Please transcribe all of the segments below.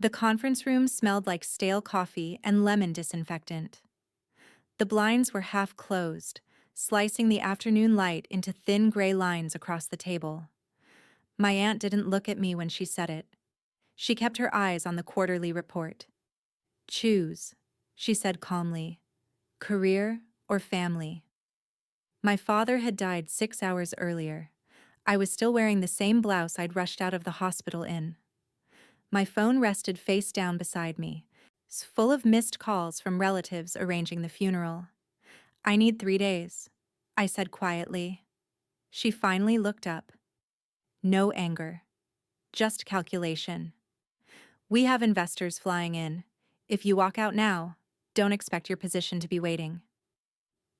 The conference room smelled like stale coffee and lemon disinfectant. The blinds were half closed, slicing the afternoon light into thin gray lines across the table. My aunt didn't look at me when she said it. She kept her eyes on the quarterly report. "Choose," she said calmly. "Career or family?" My father had died 6 hours earlier. I was still wearing the same blouse I'd rushed out of the hospital in. My phone rested face down beside me, full of missed calls from relatives arranging the funeral. "I need 3 days," I said quietly. She finally looked up. No anger, just calculation. "We have investors flying in. If you walk out now, don't expect your position to be waiting."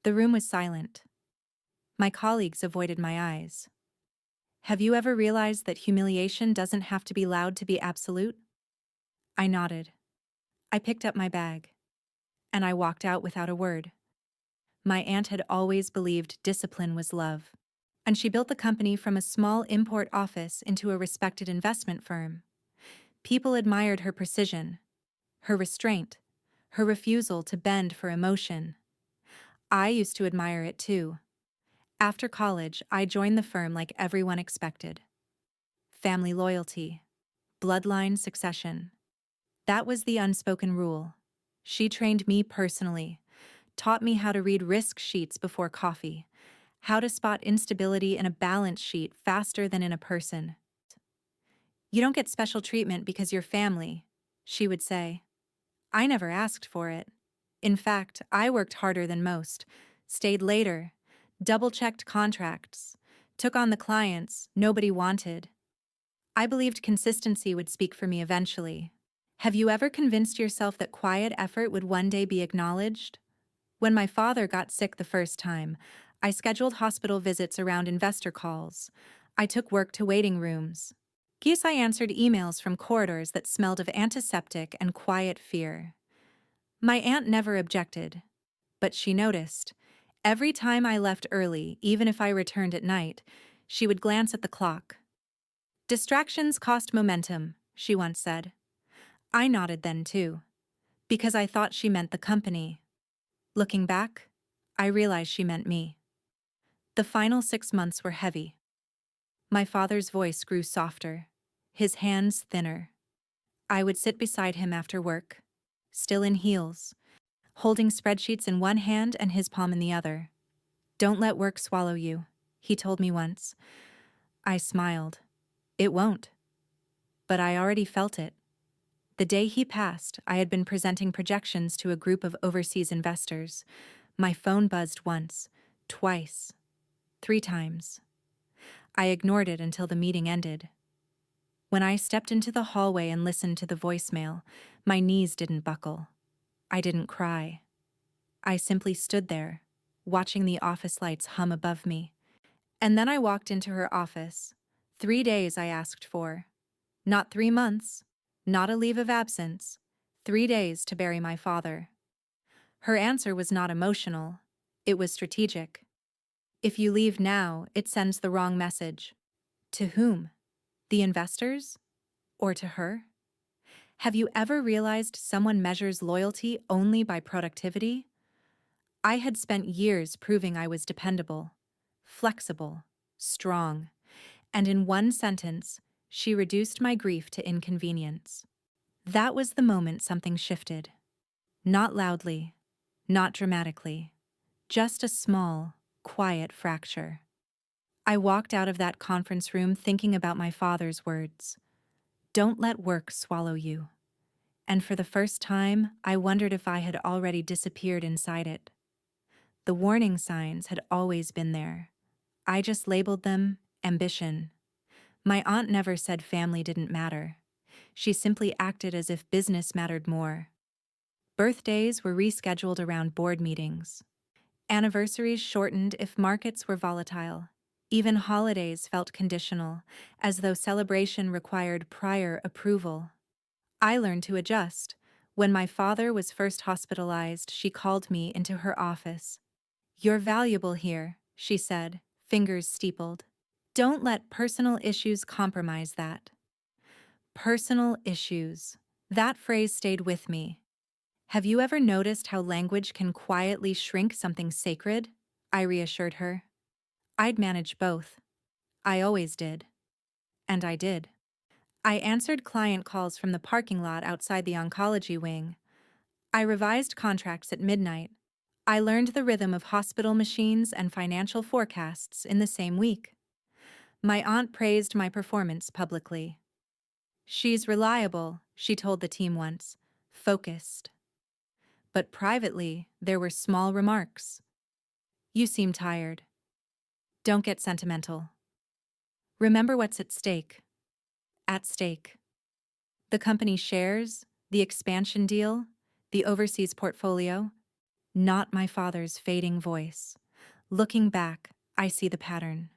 The room was silent. My colleagues avoided my eyes. "Have you ever realized that humiliation doesn't have to be loud to be absolute?" I nodded. I picked up my bag. And I walked out without a word. My aunt had always believed discipline was love. And she built the company from a small import office into a respected investment firm. People admired her precision, her restraint, her refusal to bend for emotion. I used to admire it too. After college, I joined the firm like everyone expected. Family loyalty, bloodline succession. That was the unspoken rule. She trained me personally, taught me how to read risk sheets before coffee, how to spot instability in a balance sheet faster than in a person. "You don't get special treatment because you're family," she would say. I never asked for it. In fact, I worked harder than most, stayed later, double-checked contracts, took on the clients nobody wanted. I believed consistency would speak for me eventually. Have you ever convinced yourself that quiet effort would one day be acknowledged? When my father got sick the first time, I scheduled hospital visits around investor calls. I took work to waiting rooms. I answered emails from corridors that smelled of antiseptic and quiet fear. My aunt never objected, but she noticed. Every time I left early, even if I returned at night, she would glance at the clock. "Distractions cost momentum," she once said. I nodded then too, because I thought she meant the company. Looking back, I realized she meant me. The final 6 months were heavy. My father's voice grew softer, his hands thinner. I would sit beside him after work, still in heels, holding spreadsheets in one hand and his palm in the other. "Don't let work swallow you," he told me once. I smiled. It won't. But I already felt it. The day he passed, I had been presenting projections to a group of overseas investors. My phone buzzed once, twice, 3 times. I ignored it until the meeting ended. When I stepped into the hallway and listened to the voicemail, my knees didn't buckle. I didn't cry. I simply stood there, watching the office lights hum above me. And then I walked into her office. 3 days I asked for. Not 3 months, not a leave of absence. 3 days to bury my father. Her answer was not emotional. It was strategic. "If you leave now, it sends the wrong message." To whom? The investors? Or to her? Have you ever realized someone measures loyalty only by productivity? I had spent years proving I was dependable, flexible, strong, and in one sentence, she reduced my grief to inconvenience. That was the moment something shifted. Not loudly, not dramatically, just a small, quiet fracture. I walked out of that conference room thinking about my father's words. "Don't let work swallow you." And for the first time, I wondered if I had already disappeared inside it. The warning signs had always been there. I just labeled them ambition. My aunt never said family didn't matter. She simply acted as if business mattered more. Birthdays were rescheduled around board meetings. Anniversaries shortened if markets were volatile. Even holidays felt conditional, as though celebration required prior approval. I learned to adjust. When my father was first hospitalized, she called me into her office. "You're valuable here," she said, fingers steepled. "Don't let personal issues compromise that." Personal issues. That phrase stayed with me. Have you ever noticed how language can quietly shrink something sacred? I reassured her. I'd manage both. I always did. And I did. I answered client calls from the parking lot outside the oncology wing. I revised contracts at midnight. I learned the rhythm of hospital machines and financial forecasts in the same week. My aunt praised my performance publicly. She's reliable, she told the team once. Focused. But privately, there were small remarks. You seem tired. Don't get sentimental. Remember what's at stake. At stake. The company shares, the expansion deal, the overseas portfolio. Not my father's fading voice. Looking back, I see the pattern.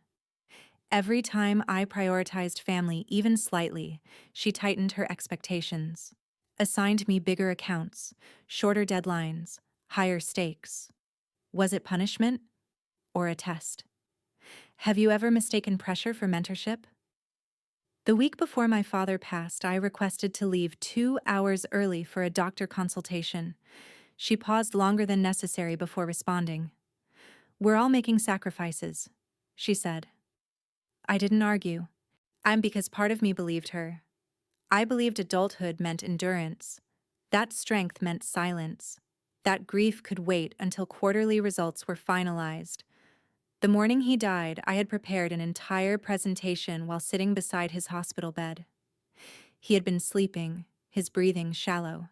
Every time I prioritized family even slightly, she tightened her expectations. Assigned me bigger accounts, shorter deadlines, higher stakes. Was it punishment or a test? Have you ever mistaken pressure for mentorship? The week before my father passed, I requested to leave 2 hours early for a doctor consultation. She paused longer than necessary before responding. We're all making sacrifices, she said. I didn't argue. Because part of me believed her. I believed adulthood meant endurance. That strength meant silence. That grief could wait until quarterly results were finalized. The morning he died, I had prepared an entire presentation while sitting beside his hospital bed. He had been sleeping, his breathing shallow.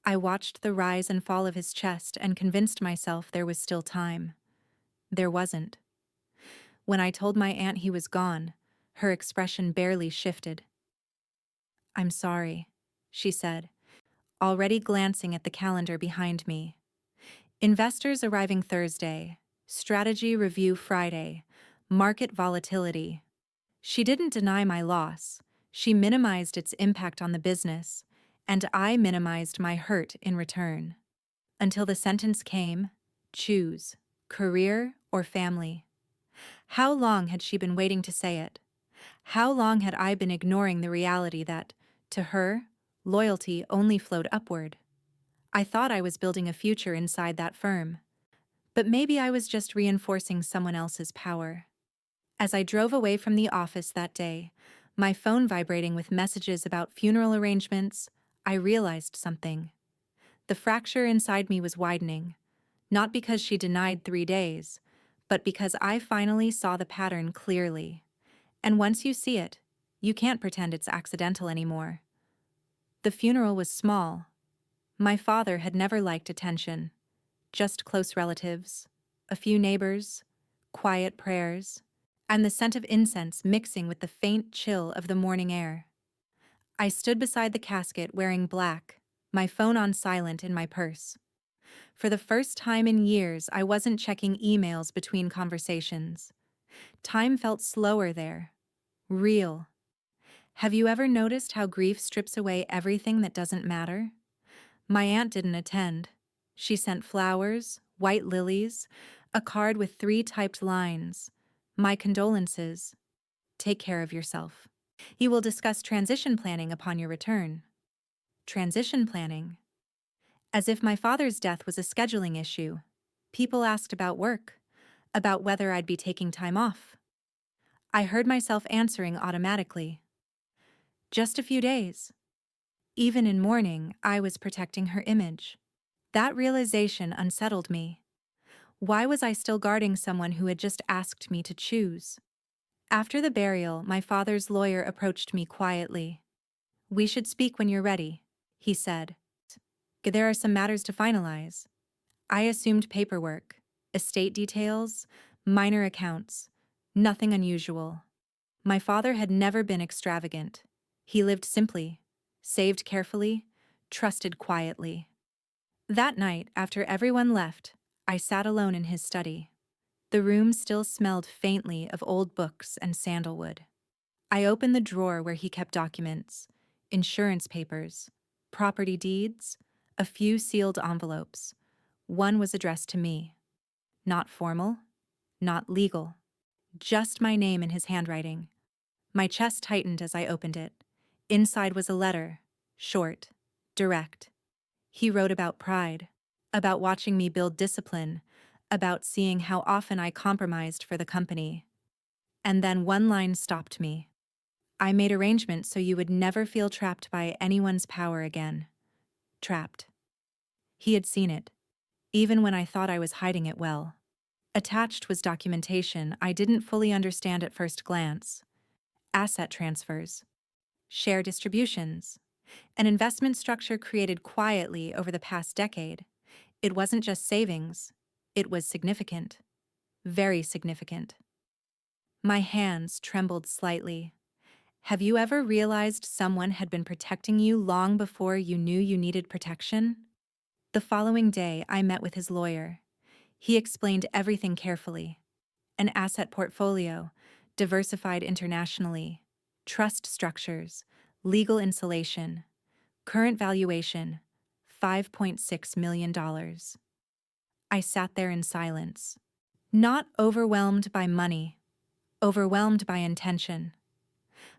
I watched the rise and fall of his chest and convinced myself there was still time. There wasn't. When I told my aunt he was gone, her expression barely shifted. I'm sorry, she said, already glancing at the calendar behind me. Investors arriving Thursday, strategy review Friday, market volatility. She didn't deny my loss. She minimized its impact on the business, and I minimized my hurt in return. Until the sentence came, choose, career or family. How long had she been waiting to say it? How long had I been ignoring the reality that, to her, loyalty only flowed upward? I thought I was building a future inside that firm. But maybe I was just reinforcing someone else's power. As I drove away from the office that day, my phone vibrating with messages about funeral arrangements, I realized something. The fracture inside me was widening, not because she denied 3 days, but because I finally saw the pattern clearly. And once you see it, you can't pretend it's accidental anymore. The funeral was small. My father had never liked attention. Just close relatives, a few neighbors, quiet prayers, and the scent of incense mixing with the faint chill of the morning air. I stood beside the casket wearing black, my phone on silent in my purse. For the first time in years, I wasn't checking emails between conversations. Time felt slower there. Real. Have you ever noticed how grief strips away everything that doesn't matter? My aunt didn't attend. She sent flowers, white lilies, a card with 3 typed lines. My condolences. Take care of yourself. You will discuss transition planning upon your return. Transition planning? As if my father's death was a scheduling issue. People asked about work, about whether I'd be taking time off. I heard myself answering automatically. Just a few days. Even in mourning, I was protecting her image. That realization unsettled me. Why was I still guarding someone who had just asked me to choose? After the burial, my father's lawyer approached me quietly. We should speak when you're ready, he said. There are some matters to finalize. I assumed paperwork, estate details, minor accounts, nothing unusual. My father had never been extravagant. He lived simply, saved carefully, trusted quietly. That night, after everyone left, I sat alone in his study. The room still smelled faintly of old books and sandalwood. I opened the drawer where he kept documents, insurance papers, property deeds, a few sealed envelopes. One was addressed to me. Not formal, not legal. Just my name in his handwriting. My chest tightened as I opened it. Inside was a letter, short, direct. He wrote about pride, about watching me build discipline, about seeing how often I compromised for the company. And then one line stopped me. I made arrangements so you would never feel trapped by anyone's power again. Trapped. He had seen it, even when I thought I was hiding it well. Attached was documentation I didn't fully understand at first glance. Asset transfers, share distributions, an investment structure created quietly over the past decade. It wasn't just savings, it was significant. Very significant. My hands trembled slightly. Have you ever realized someone had been protecting you long before you knew you needed protection? The following day, I met with his lawyer. He explained everything carefully. An asset portfolio, diversified internationally, trust structures, legal insulation, current valuation, $5.6 million. I sat there in silence, not overwhelmed by money, overwhelmed by intention.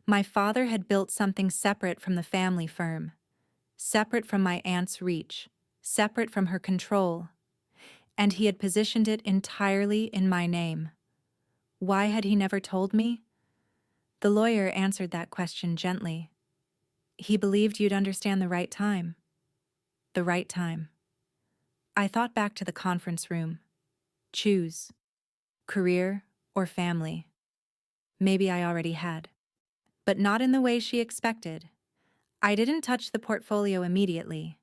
My father had built something separate from the family firm, separate from my aunt's reach, separate from her control, and he had positioned it entirely in my name. Why had he never told me? The lawyer answered that question gently. He believed you'd understand the right time. The right time. I thought back to the conference room. Choose. Career or family. Maybe I already had. But not in the way she expected. I didn't touch the portfolio immediately.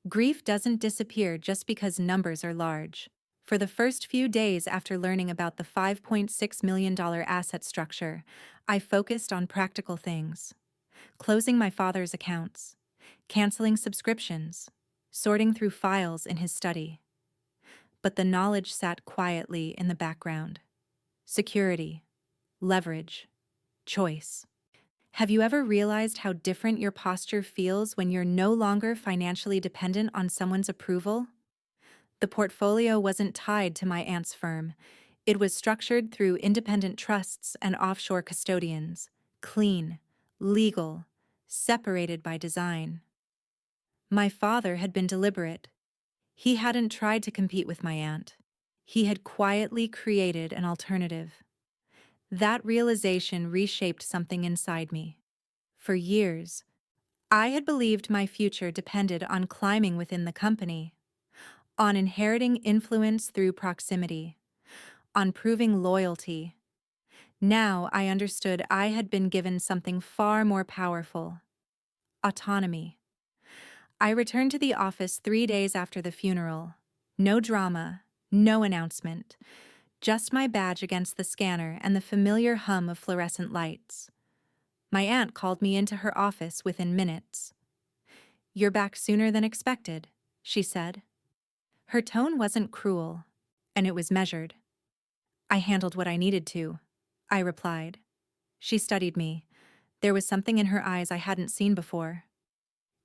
Grief doesn't disappear just because numbers are large. For the first few days after learning about the $5.6 million asset structure, I focused on practical things. Closing my father's accounts, canceling subscriptions, sorting through files in his study. But the knowledge sat quietly in the background. Security, leverage, choice. Have you ever realized how different your posture feels when you're no longer financially dependent on someone's approval? The portfolio wasn't tied to my aunt's firm. It was structured through independent trusts and offshore custodians, clean, legal, separated by design. My father had been deliberate. He hadn't tried to compete with my aunt. He had quietly created an alternative. That realization reshaped something inside me. For years, I had believed my future depended on climbing within the company, on inheriting influence through proximity, on proving loyalty. Now I understood I had been given something far more powerful: autonomy. I returned to the office 3 days after the funeral. No drama, no announcement, just my badge against the scanner and the familiar hum of fluorescent lights. My aunt called me into her office within minutes. "You're back sooner than expected," she said. Her tone wasn't cruel, and it was measured. "I handled what I needed to," I replied. She studied me. There was something in her eyes I hadn't seen before.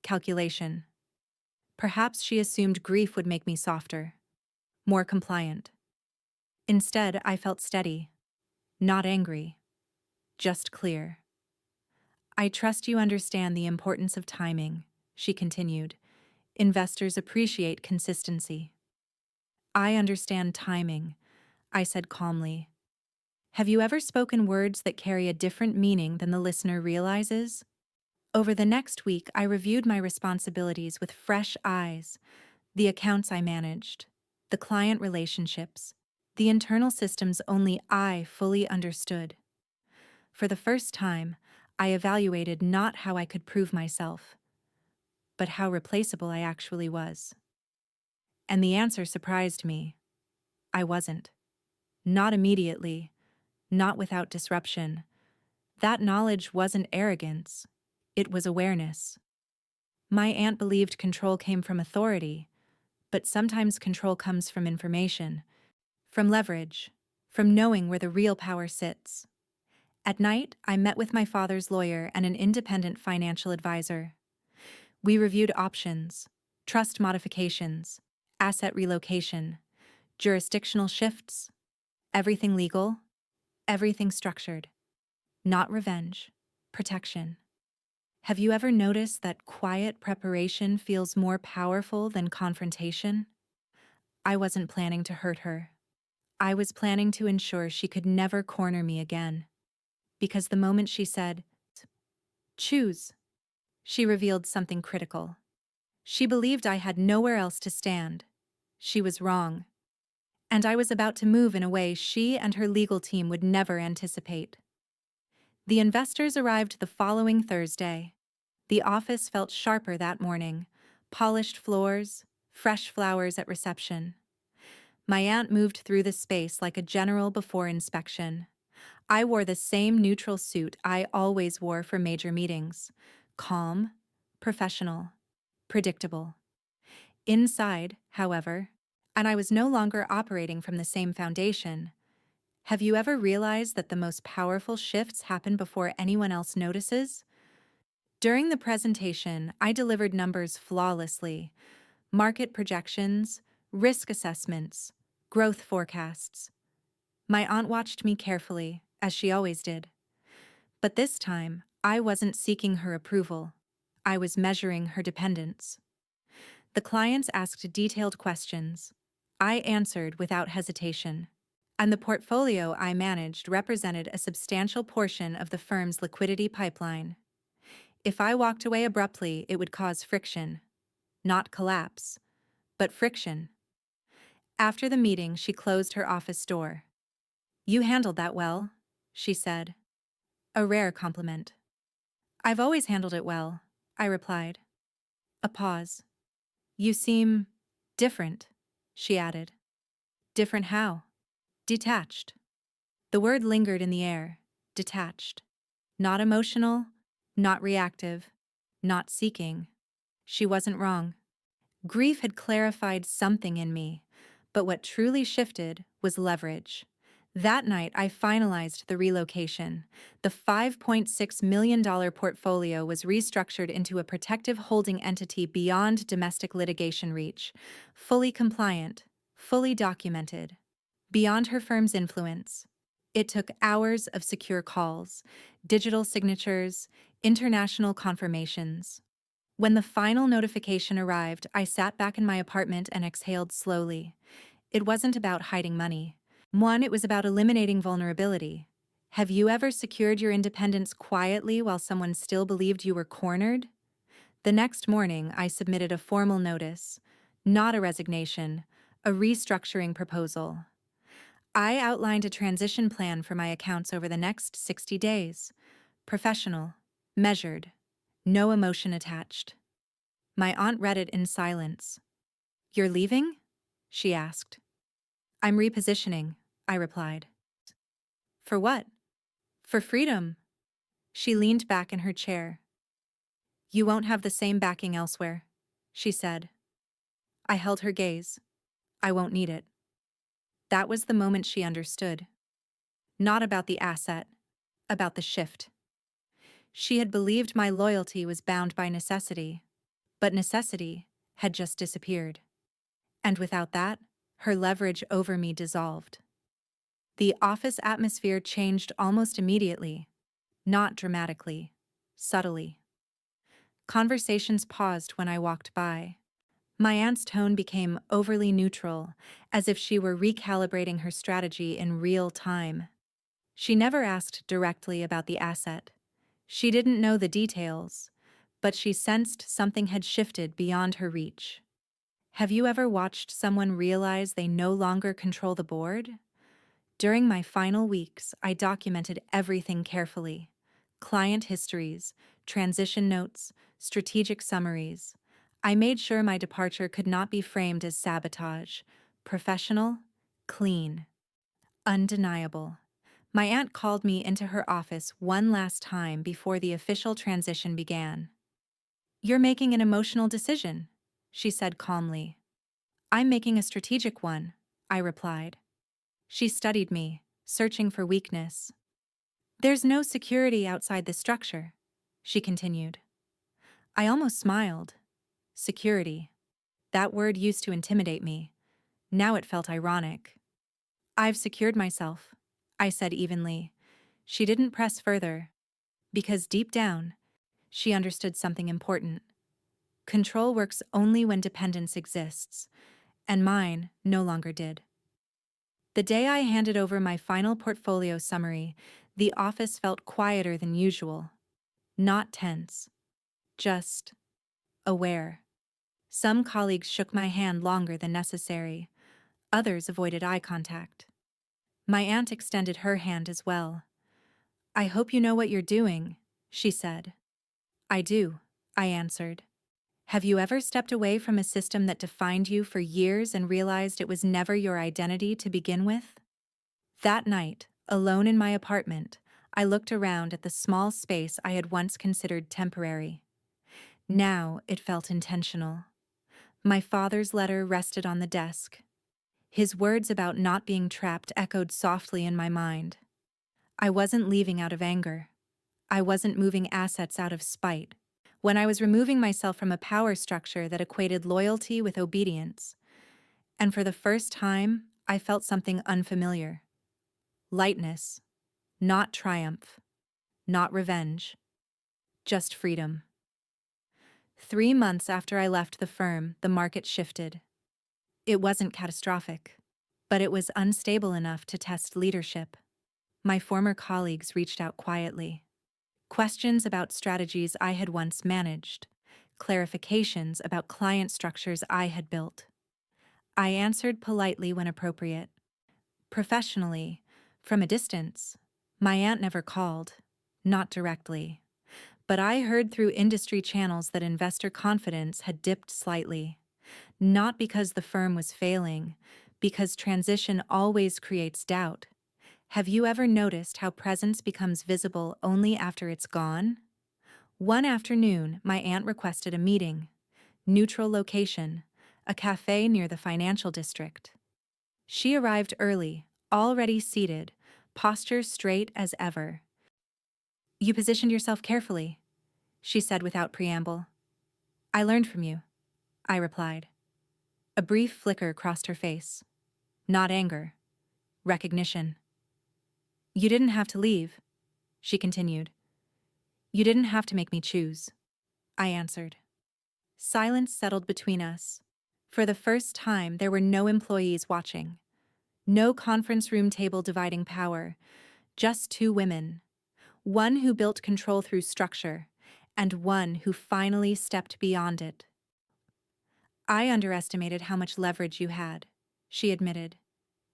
Calculation. Perhaps she assumed grief would make me softer, more compliant. Instead, I felt steady, not angry, just clear. "I trust you understand the importance of timing," she continued. "Investors appreciate consistency." "I understand timing," I said calmly. Have you ever spoken words that carry a different meaning than the listener realizes? Over the next week, I reviewed my responsibilities with fresh eyes: the accounts I managed, the client relationships, the internal systems only I fully understood. For the first time, I evaluated not how I could prove myself, but how replaceable I actually was. And the answer surprised me. I wasn't. Not immediately, not without disruption. That knowledge wasn't arrogance, it was awareness. My aunt believed control came from authority, but sometimes control comes from information, from leverage, from knowing where the real power sits. At night, I met with my father's lawyer and an independent financial advisor. We reviewed options, trust modifications, asset relocation, jurisdictional shifts, everything legal, everything structured. Not revenge, protection. Have you ever noticed that quiet preparation feels more powerful than confrontation? I wasn't planning to hurt her. I was planning to ensure she could never corner me again. Because the moment she said, choose, she revealed something critical. She believed I had nowhere else to stand. She was wrong. And I was about to move in a way she and her legal team would never anticipate. The investors arrived the following Thursday. The office felt sharper that morning, polished floors, fresh flowers at reception. My aunt moved through the space like a general before inspection. I wore the same neutral suit I always wore for major meetings. Calm, professional, predictable. Inside, however, and I was no longer operating from the same foundation. Have you ever realized that the most powerful shifts happen before anyone else notices? During the presentation, I delivered numbers flawlessly: market projections, risk assessments, growth forecasts. My aunt watched me carefully, as she always did. But this time, I wasn't seeking her approval. I was measuring her dependence. The clients asked detailed questions. I answered without hesitation. And the portfolio I managed represented a substantial portion of the firm's liquidity pipeline. If I walked away abruptly, it would cause friction. Not collapse, but friction. After the meeting, she closed her office door. "You handled that well," she said. A rare compliment. "I've always handled it well," I replied. A pause. "You seem different," she added. Different how? Detached. The word lingered in the air. Detached. Not emotional, not reactive, not seeking. She wasn't wrong. Grief had clarified something in me, but what truly shifted was leverage. That night, I finalized the relocation. The $5.6 million portfolio was restructured into a protective holding entity beyond domestic litigation reach, fully compliant, fully documented, beyond her firm's influence. It took hours of secure calls, digital signatures, international confirmations. When the final notification arrived, I sat back in my apartment and exhaled slowly. It wasn't about hiding money. It was about eliminating vulnerability. Have you ever secured your independence quietly while someone still believed you were cornered? The next morning, I submitted a formal notice. Not a resignation, a restructuring proposal. I outlined a transition plan for my accounts over the next 60 days. Professional, measured, no emotion attached. My aunt read it in silence. "You're leaving?" she asked. "I'm repositioning," I replied. "For what?" "For freedom." She leaned back in her chair. "You won't have the same backing elsewhere," she said. I held her gaze. "I won't need it." That was the moment she understood. Not about the asset, about the shift. She had believed my loyalty was bound by necessity, but necessity had just disappeared. And without that, her leverage over me dissolved. The office atmosphere changed almost immediately, not dramatically, subtly. Conversations paused when I walked by. My aunt's tone became overly neutral, as if she were recalibrating her strategy in real time. She never asked directly about the asset. She didn't know the details, but she sensed something had shifted beyond her reach. Have you ever watched someone realize they no longer control the board? During my final weeks, I documented everything carefully: client histories, transition notes, strategic summaries. I made sure my departure could not be framed as sabotage. Professional, clean, undeniable. My aunt called me into her office one last time before the official transition began. "You're making an emotional decision," she said calmly. "I'm making a strategic one," I replied. She studied me, searching for weakness. "There's no security outside the structure," she continued. I almost smiled. Security. That word used to intimidate me. Now it felt ironic. "I've secured myself," I said evenly. She didn't press further, because deep down, She understood something important. Control works only when dependence exists, and mine no longer did. The day I handed over my final portfolio summary, the office felt quieter than usual. Not tense, just aware. Some colleagues shook my hand longer than necessary. Others avoided eye contact. My aunt extended her hand as well. "I hope you know what you're doing," she said. "I do," I answered. Have you ever stepped away from a system that defined you for years and realized it was never your identity to begin with? That night, alone in my apartment, I looked around at the small space I had once considered temporary. Now it felt intentional. My father's letter rested on the desk. His words about not being trapped echoed softly in my mind. I wasn't leaving out of anger. I wasn't moving assets out of spite. When I was removing myself from a power structure that equated loyalty with obedience. And for the first time, I felt something unfamiliar. Lightness. Not triumph. Not revenge. Just freedom. 3 months after I left the firm, the market shifted. It wasn't catastrophic, but it was unstable enough to test leadership. My former colleagues reached out quietly. Questions about strategies I had once managed. Clarifications about client structures I had built. I answered politely when appropriate. Professionally, from a distance. My aunt never called, not directly. But I heard through industry channels that investor confidence had dipped slightly. Not because the firm was failing, because transition always creates doubt. Have you ever noticed how presence becomes visible only after it's gone? One afternoon, my aunt requested a meeting. Neutral location, a cafe near the financial district. She arrived early, already seated, posture straight as ever. "You positioned yourself carefully," she said without preamble. "I learned from you," I replied. A brief flicker crossed her face. Not anger. Recognition. "You didn't have to leave," she continued. "You didn't have to make me choose," I answered. Silence settled between us. For the first time, there were no employees watching. No conference room table dividing power. Just two women. One who built control through structure, and one who finally stepped beyond it. "I underestimated how much leverage you had," she admitted.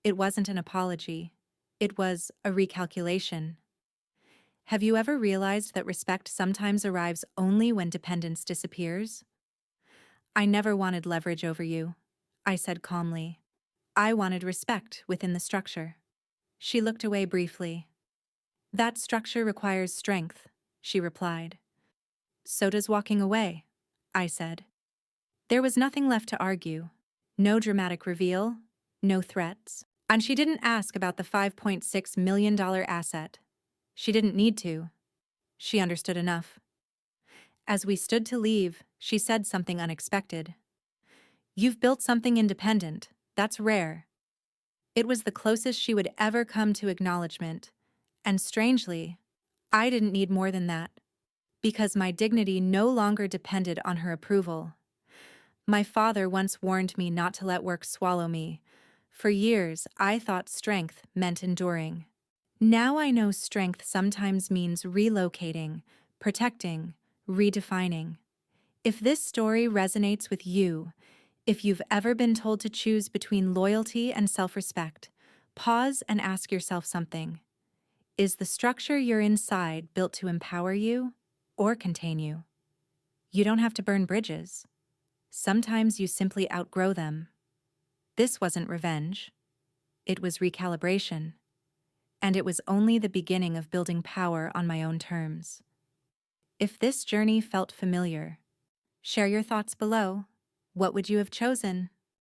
It wasn't an apology. It was a recalculation. Have you ever realized that respect sometimes arrives only when dependence disappears? "I never wanted leverage over you," I said calmly. "I wanted respect within the structure." She looked away briefly. "That structure requires strength," she replied. "So does walking away," I said. There was nothing left to argue. No dramatic reveal, no threats. And she didn't ask about the $5.6 million asset. She didn't need to. She understood enough. As we stood to leave, she said something unexpected. "You've built something independent. That's rare." It was the closest she would ever come to acknowledgement. And strangely, I didn't need more than that. Because my dignity no longer depended on her approval. My father once warned me not to let work swallow me. For years, I thought strength meant enduring. Now I know strength sometimes means relocating, protecting, redefining. If this story resonates with you, if you've ever been told to choose between loyalty and self-respect, pause and ask yourself something. Is the structure you're inside built to empower you or contain you? You don't have to burn bridges. Sometimes you simply outgrow them. This wasn't revenge. It was recalibration. And it was only the beginning of building power on my own terms. If this journey felt familiar, share your thoughts below. What would you have chosen?